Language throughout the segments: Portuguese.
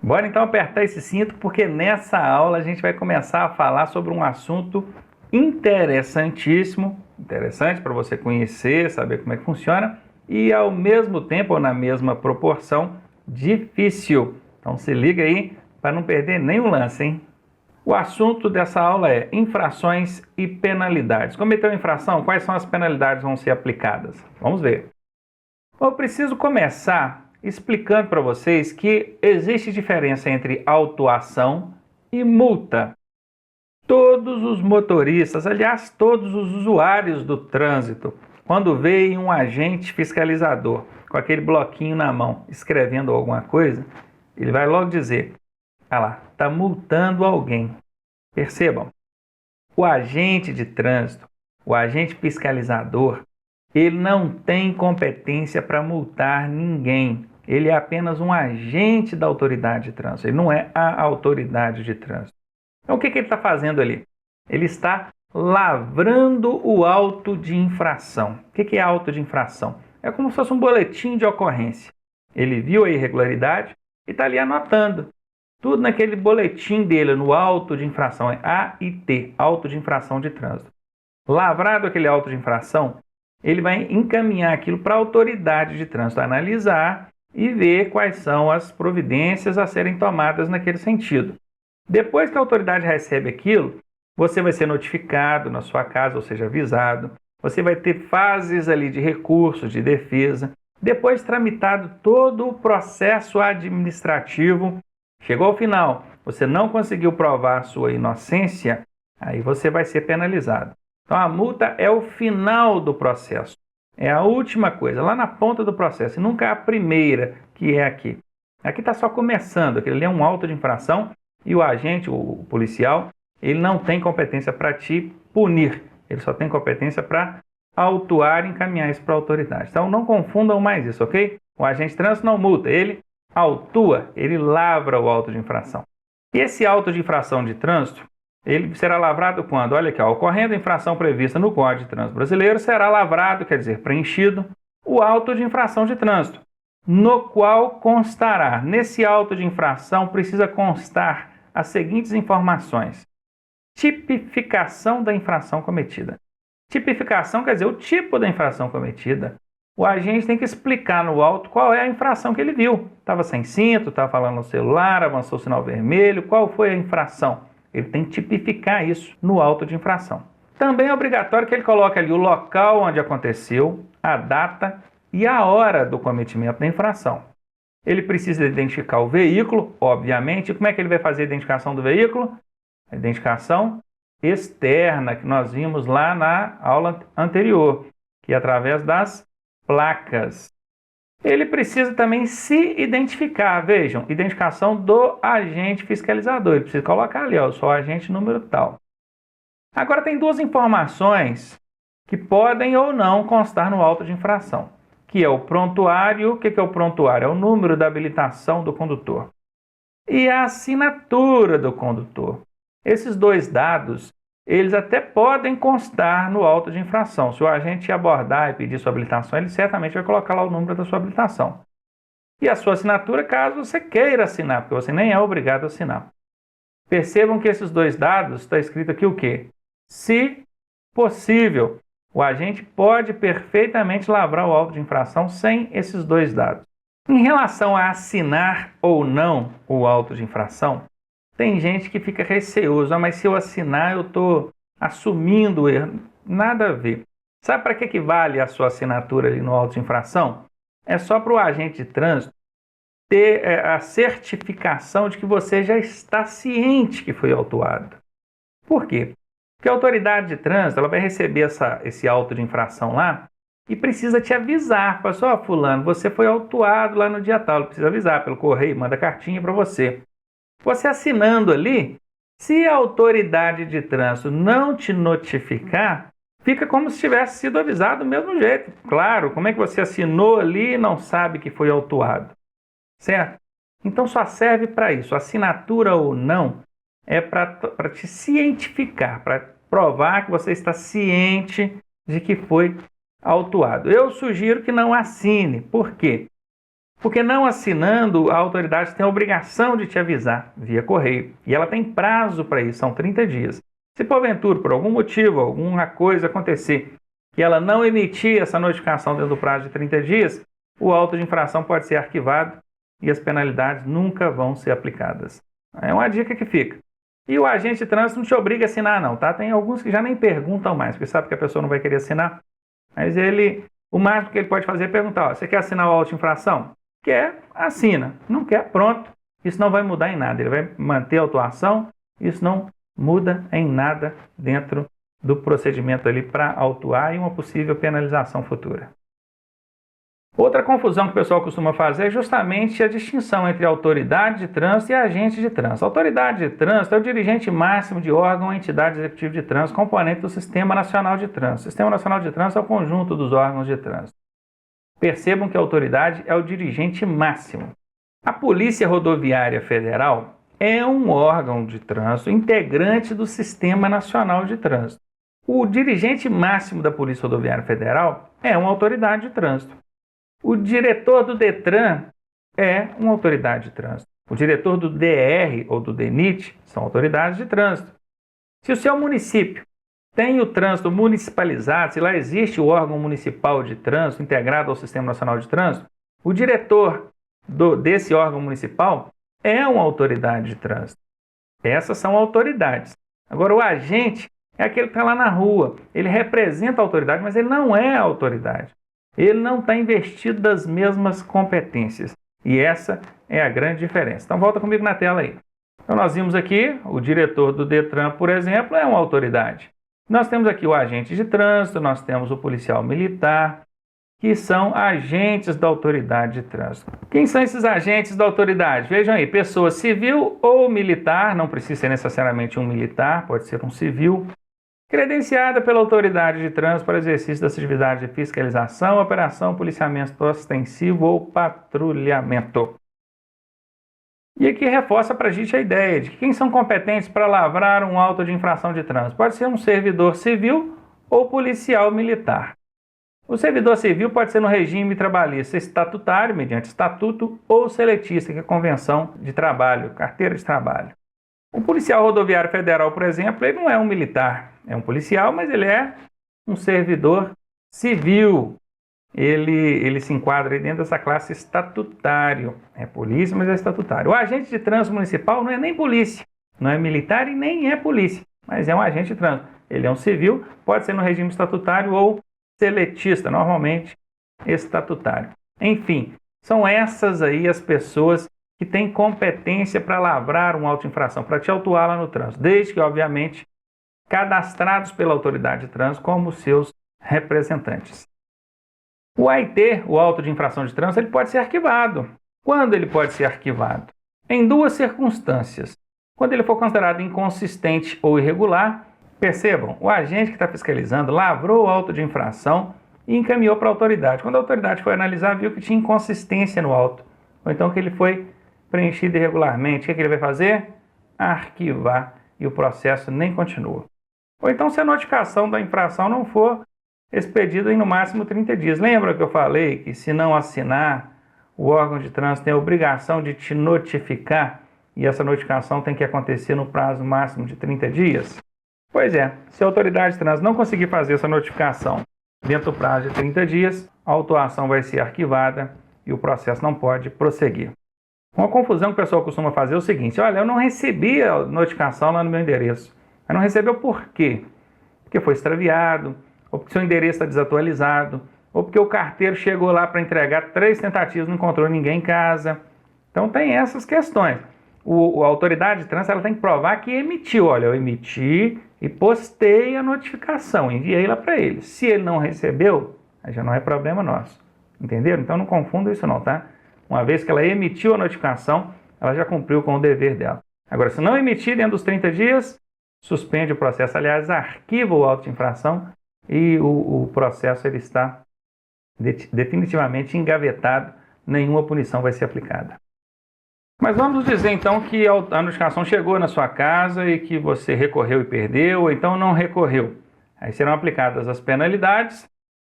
Bora então apertar esse cinto, porque nessa aula a gente vai começar a falar sobre um assunto interessantíssimo, interessante para você conhecer, saber como é que funciona, e ao mesmo tempo, ou na mesma proporção, difícil. Então se liga aí para não perder nenhum lance, hein? O assunto dessa aula é infrações e penalidades. Cometeu infração? Quais são as penalidades que vão ser aplicadas? Vamos ver. Eu preciso começar explicando para vocês que existe diferença entre autuação e multa. Todos os motoristas, aliás, todos os usuários do trânsito, quando veem um agente fiscalizador com aquele bloquinho na mão escrevendo alguma coisa, ele vai logo dizer: ah lá, está multando alguém. Percebam, o agente de trânsito, o agente fiscalizador, ele não tem competência para multar ninguém. Ele é apenas um agente da autoridade de trânsito, ele não é a autoridade de trânsito. Então o que ele está fazendo ali? Ele está lavrando o auto de infração. O que é auto de infração? É como se fosse um boletim de ocorrência. Ele viu a irregularidade e está ali anotando. Tudo naquele boletim dele, no auto de infração, é AIT, auto de infração de trânsito. Lavrado aquele auto de infração, ele vai encaminhar aquilo para a autoridade de trânsito analisar e ver quais são as providências a serem tomadas naquele sentido. Depois que a autoridade recebe aquilo, você vai ser notificado na sua casa, ou seja, avisado. Você vai ter fases ali de recursos, de defesa. Depois tramitado todo o processo administrativo, chegou ao final, você não conseguiu provar a sua inocência, aí você vai ser penalizado. Então a multa é o final do processo, é a última coisa, lá na ponta do processo, e nunca a primeira, que é aqui. Aqui está só começando, aquele ali é um auto de infração e o agente, o policial, ele não tem competência para te punir, ele só tem competência para autuar e encaminhar isso para a autoridade. Então não confundam mais isso, ok? O agente de trânsito não multa, ele autua, ele lavra o auto de infração. E esse auto de infração de trânsito, ele será lavrado quando? Olha aqui, ocorrendo a infração prevista no Código de Trânsito Brasileiro, será lavrado, quer dizer, preenchido, o auto de infração de trânsito, no qual constará. Nesse auto de infração precisa constar as seguintes informações: tipificação da infração cometida. Tipificação quer dizer o tipo da infração cometida. O agente tem que explicar no auto qual é a infração que ele viu. Estava sem cinto, estava falando no celular, avançou o sinal vermelho, qual foi a infração? Ele tem que tipificar isso no auto de infração. Também é obrigatório que ele coloque ali o local onde aconteceu, a data e a hora do cometimento da infração. Ele precisa identificar o veículo, obviamente. Como é que ele vai fazer a identificação do veículo? A identificação externa, que nós vimos lá na aula anterior, que é através das placas. Ele precisa também se identificar, vejam, identificação do agente fiscalizador. Ele precisa colocar ali, ó, eu sou o agente número tal. Agora tem duas informações que podem ou não constar no auto de infração, que é o prontuário. O que é o prontuário? É o número da habilitação do condutor e a assinatura do condutor. Esses dois dados, eles até podem constar no auto de infração. Se o agente abordar e pedir sua habilitação, ele certamente vai colocar lá o número da sua habilitação. E a sua assinatura, caso você queira assinar, porque você nem é obrigado a assinar. Percebam que esses dois dados, está escrito aqui o quê? Se possível, o agente pode perfeitamente lavrar o auto de infração sem esses dois dados. Em relação a assinar ou não o auto de infração, tem gente que fica receoso, mas se eu assinar eu estou assumindo o erro. Nada a ver. Sabe para que vale a sua assinatura ali no auto de infração? É só para o agente de trânsito ter a certificação de que você já está ciente que foi autuado. Por quê? Porque a autoridade de trânsito ela vai receber esse auto de infração lá e precisa te avisar. Fala assim, ó, fulano, você foi autuado lá no dia tal. Ele precisa avisar pelo correio, manda cartinha para você. Você assinando ali, se a autoridade de trânsito não te notificar, fica como se tivesse sido avisado do mesmo jeito. Claro, como é que você assinou ali e não sabe que foi autuado? Certo? Então só serve para isso. Assinatura ou não é para te cientificar, para provar que você está ciente de que foi autuado. Eu sugiro que não assine. Por quê? Porque não assinando, a autoridade tem a obrigação de te avisar via correio. E ela tem prazo para isso, são 30 dias. Se porventura, por algum motivo, alguma coisa acontecer, que ela não emitir essa notificação dentro do prazo de 30 dias, o auto de infração pode ser arquivado e as penalidades nunca vão ser aplicadas. É uma dica que fica. E o agente de trânsito não te obriga a assinar não, tá? Tem alguns que já nem perguntam mais, porque sabe que a pessoa não vai querer assinar. Mas o máximo que ele pode fazer é perguntar, ó, você quer assinar o auto de infração? Quer, assina. Não quer, pronto. Isso não vai mudar em nada. Ele vai manter a autuação, isso não muda em nada dentro do procedimento ali para autuar e uma possível penalização futura. Outra confusão que o pessoal costuma fazer é justamente a distinção entre autoridade de trânsito e agente de trânsito. A autoridade de trânsito é o dirigente máximo de órgão ou entidade executiva de trânsito, componente do Sistema Nacional de Trânsito. O Sistema Nacional de Trânsito é o conjunto dos órgãos de trânsito. Percebam que a autoridade é o dirigente máximo. A Polícia Rodoviária Federal é um órgão de trânsito integrante do Sistema Nacional de Trânsito. O dirigente máximo da Polícia Rodoviária Federal é uma autoridade de trânsito. O diretor do DETRAN é uma autoridade de trânsito. O diretor do DR ou do DENIT são autoridades de trânsito. Se o seu município tem o trânsito municipalizado, se lá existe o órgão municipal de trânsito integrado ao Sistema Nacional de Trânsito, o diretor desse órgão municipal é uma autoridade de trânsito. Essas são autoridades. Agora, o agente é aquele que está lá na rua. Ele representa a autoridade, mas ele não é a autoridade. Ele não está investido das mesmas competências. E essa é a grande diferença. Então, volta comigo na tela aí. Então, nós vimos aqui, o diretor do DETRAN, por exemplo, é uma autoridade. Nós temos aqui o agente de trânsito, nós temos o policial militar, que são agentes da autoridade de trânsito. Quem são esses agentes da autoridade? Vejam aí, pessoa civil ou militar, não precisa ser necessariamente um militar, pode ser um civil, credenciada pela autoridade de trânsito para exercício das atividades de fiscalização, operação, policiamento ostensivo ou patrulhamento. E aqui reforça para a gente a ideia de que quem são competentes para lavrar um auto de infração de trânsito. Pode ser um servidor civil ou policial militar. O servidor civil pode ser no regime trabalhista estatutário, mediante estatuto, ou seletista, que é convenção de trabalho, carteira de trabalho. O policial rodoviário federal, por exemplo, ele não é um militar, é um policial, mas ele é um servidor civil. Ele se enquadra dentro dessa classe estatutário. É polícia, mas é estatutário. O agente de trânsito municipal não é nem polícia, não é militar e nem é polícia, mas é um agente de trânsito. Ele é um civil, pode ser no regime estatutário ou seletista, normalmente estatutário. Enfim, são essas aí as pessoas que têm competência para lavrar uma auto-infração, para te autuar lá no trânsito, desde que, obviamente, cadastrados pela autoridade de trânsito como seus representantes. O AIT, o auto de infração de trânsito, ele pode ser arquivado. Quando ele pode ser arquivado? Em duas circunstâncias. Quando ele for considerado inconsistente ou irregular, percebam, o agente que está fiscalizando lavrou o auto de infração e encaminhou para a autoridade. Quando a autoridade foi analisar, viu que tinha inconsistência no auto, ou então que ele foi preenchido irregularmente. O que ele vai fazer? Arquivar, e o processo nem continua. Ou então, se a notificação da infração não for expedida em no máximo 30 dias. Lembra que eu falei que se não assinar, o órgão de trânsito tem a obrigação de te notificar e essa notificação tem que acontecer no prazo máximo de 30 dias? Pois é, se a autoridade de trânsito não conseguir fazer essa notificação dentro do prazo de 30 dias, a autuação vai ser arquivada e o processo não pode prosseguir. Uma confusão que o pessoal costuma fazer é o seguinte: olha, eu não recebi a notificação lá no meu endereço. Mas não recebeu por quê? Porque foi extraviado, ou porque seu endereço está desatualizado, ou porque o carteiro chegou lá para entregar 3 tentativas e não encontrou ninguém em casa. Então tem essas questões. A autoridade de trânsito ela tem que provar que emitiu. Olha, eu emiti e postei a notificação, enviei lá para ele. Se ele não recebeu, aí já não é problema nosso. Entenderam? Então não confunda isso não, tá? Uma vez que ela emitiu a notificação, ela já cumpriu com o dever dela. Agora, se não emitir dentro dos 30 dias, suspende o processo. Aliás, arquiva o auto de infração e o processo ele está definitivamente engavetado. Nenhuma punição vai ser aplicada. Mas vamos dizer então que a notificação chegou na sua casa e que você recorreu e perdeu, ou então não recorreu. Aí serão aplicadas as penalidades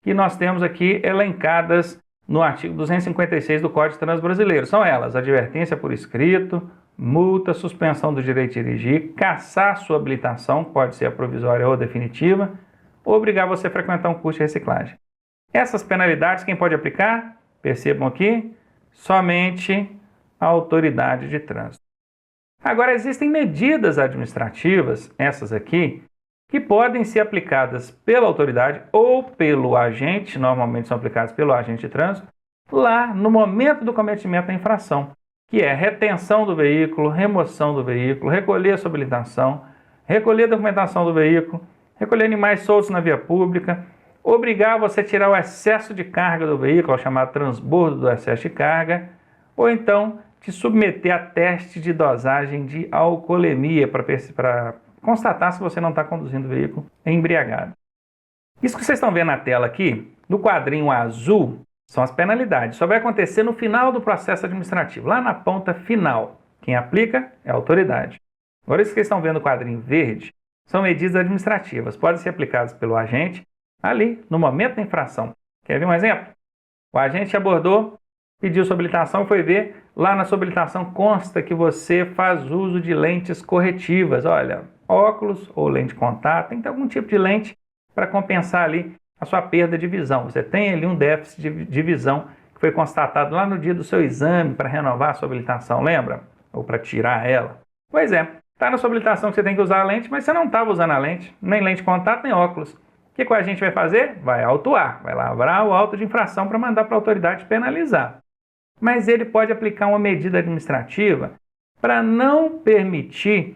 que nós temos aqui elencadas no artigo 256 do Código de Trânsito Brasileiro. São elas: advertência por escrito, multa, suspensão do direito de dirigir, cassar sua habilitação, pode ser a provisória ou definitiva, ou obrigar você a frequentar um curso de reciclagem. Essas penalidades, quem pode aplicar? Percebam aqui, somente a autoridade de trânsito. Agora, existem medidas administrativas, essas aqui, que podem ser aplicadas pela autoridade ou pelo agente, normalmente são aplicadas pelo agente de trânsito, lá no momento do cometimento da infração, que é retenção do veículo, remoção do veículo, recolher a sua habilitação, recolher a documentação do veículo, recolher animais soltos na via pública, obrigar você a tirar o excesso de carga do veículo, o chamado transbordo do excesso de carga, ou então te submeter a teste de dosagem de alcoolemia para constatar se você não está conduzindo o veículo embriagado. Isso que vocês estão vendo na tela aqui, no quadrinho azul, são as penalidades. Só vai acontecer no final do processo administrativo, lá na ponta final. Quem aplica é a autoridade. Agora, isso que vocês estão vendo no quadrinho verde são medidas administrativas. Podem ser aplicadas pelo agente ali, no momento da infração. Quer ver um exemplo? O agente abordou, pediu sua habilitação e foi ver. Lá na sua habilitação consta que você faz uso de lentes corretivas. Olha, óculos ou lente de contato, tem que ter algum tipo de lente para compensar ali a sua perda de visão. Você tem ali um déficit de visão que foi constatado lá no dia do seu exame para renovar a sua habilitação, lembra? Ou para tirar ela. Pois é, está na sua habilitação que você tem que usar a lente, mas você não estava usando a lente, nem lente de contato, nem óculos. O que a gente vai fazer? Vai autuar, vai lavrar o auto de infração para mandar para a autoridade penalizar. Mas ele pode aplicar uma medida administrativa para não permitir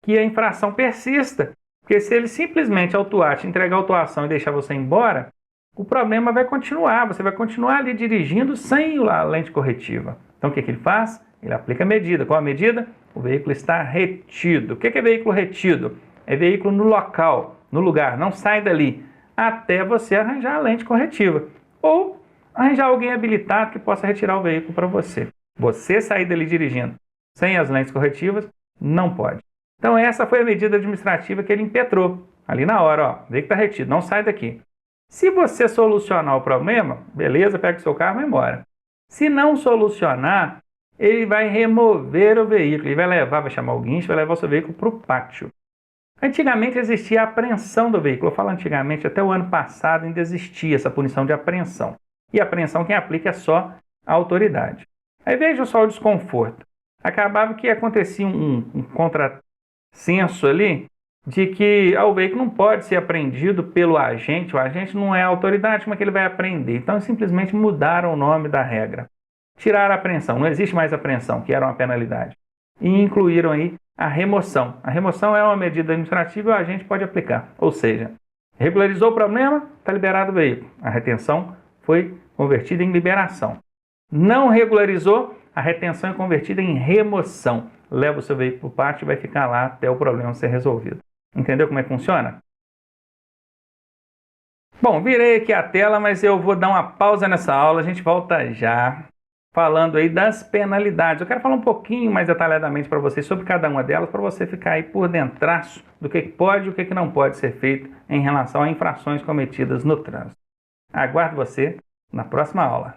que a infração persista. Porque se ele simplesmente autuar, te entregar a autuação e deixar você embora, o problema vai continuar. Você vai continuar ali dirigindo sem a lente corretiva. Então o que ele faz? Ele aplica a medida. Qual a medida? O veículo está retido. O que é veículo retido? É veículo no local, no lugar. Não sai dali até você arranjar a lente corretiva. Ou arranjar alguém habilitado que possa retirar o veículo para você. Você sair dali dirigindo sem as lentes corretivas, não pode. Então essa foi a medida administrativa que ele impetrou. Ali na hora, ó, vê que está retido, não sai daqui. Se você solucionar o problema, beleza, pega o seu carro e vai embora. Se não solucionar, ele vai remover o veículo, ele vai levar, vai chamar o guincho, vai levar o seu veículo para o pátio. Antigamente existia a apreensão do veículo. Eu falo antigamente, até o ano passado ainda existia essa punição de apreensão. E a apreensão quem aplica é só a autoridade. Aí veja só o desconforto. Acabava que acontecia um contrassenso ali de que o veículo não pode ser apreendido pelo agente. O agente não é a autoridade, como é que ele vai apreender? Então simplesmente mudaram o nome da regra. Tiraram a apreensão, não existe mais apreensão, que era uma penalidade. E incluíram aí a remoção. A remoção é uma medida administrativa e o agente pode aplicar. Ou seja, regularizou o problema, está liberado o veículo. A retenção foi convertida em liberação. Não regularizou, a retenção é convertida em remoção. Leva o seu veículo para o pátio e vai ficar lá até o problema ser resolvido. Entendeu como é que funciona? Bom, virei aqui a tela, mas eu vou dar uma pausa nessa aula. A gente volta já falando aí das penalidades. Eu quero falar um pouquinho mais detalhadamente para vocês sobre cada uma delas, para você ficar aí por dentraço do que pode e o que não pode ser feito em relação a infrações cometidas no trânsito. Aguardo você na próxima aula.